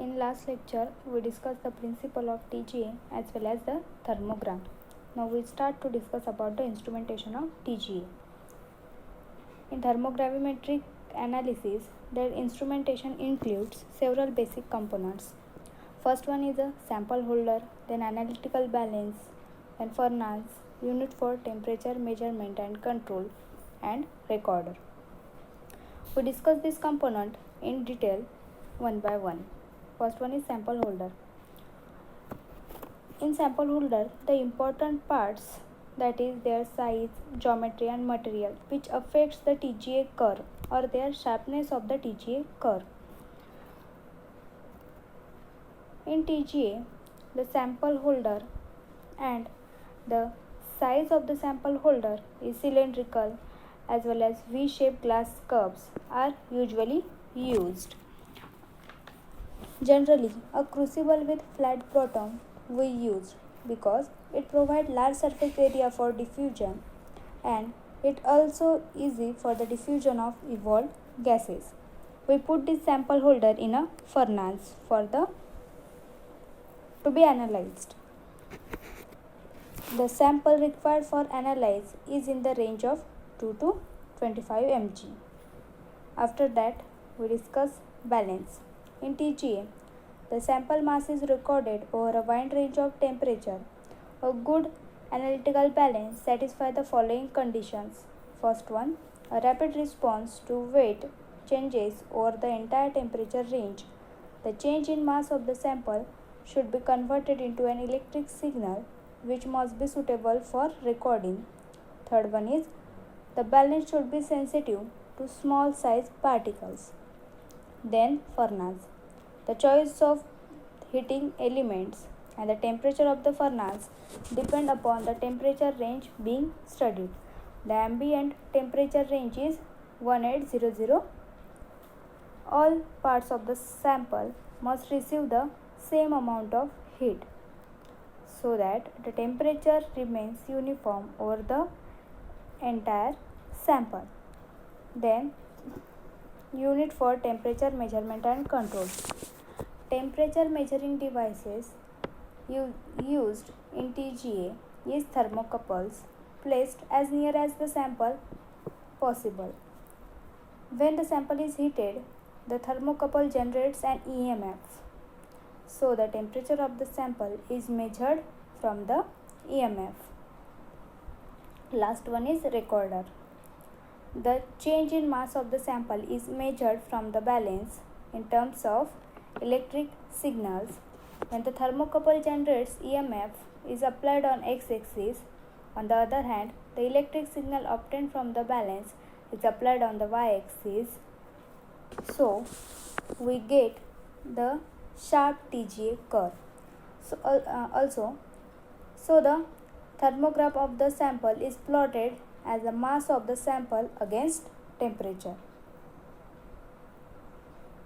In last lecture, we discussed the principle of TGA as well as the thermogram. Now we start to discuss about the instrumentation of TGA. In thermogravimetric analysis, their instrumentation includes several basic components. First one is a sample holder, then analytical balance, then furnace, unit for temperature measurement and control, and recorder. We discuss this component in detail one by one. First one is sample holder. In sample holder, the important parts, that is their size, geometry and material, which affects the TGA curve or their sharpness of the TGA curve. In TGA, the sample holder and the size of the sample holder is cylindrical as well as V-shaped glass cups are usually used. Generally, a crucible with flat bottom we use because it provides large surface area for diffusion and it also easy for the diffusion of evolved gases. We put this sample holder in a furnace to be analyzed. The sample required for analyze is in the range of 2 to 25 mg. After that, we discuss balance. In TGA, the sample mass is recorded over a wide range of temperature. A good analytical balance satisfies the following conditions. First one, a rapid response to weight changes over the entire temperature range. The change in mass of the sample should be converted into an electric signal which must be suitable for recording. Third one is, the balance should be sensitive to small size particles. Then furnace. The choice of heating elements and the temperature of the furnace depend upon the temperature range being studied. The ambient temperature range is 1800. All parts of the sample must receive the same amount of heat so that the temperature remains uniform over the entire sample. Then unit for temperature measurement and control. Temperature measuring devices used in TGA is thermocouples placed as near as the sample possible. When the sample is heated, the thermocouple generates an EMF. So the temperature of the sample is measured from the EMF. Last one is recorder. The change in mass of the sample is measured from the balance in terms of electric signals. When the thermocouple generates EMF is applied on x-axis. On the other hand, the electric signal obtained from the balance is applied on the y-axis. So we get the sharp TGA curve. So the thermograph of the sample is plotted as the mass of the sample against temperature.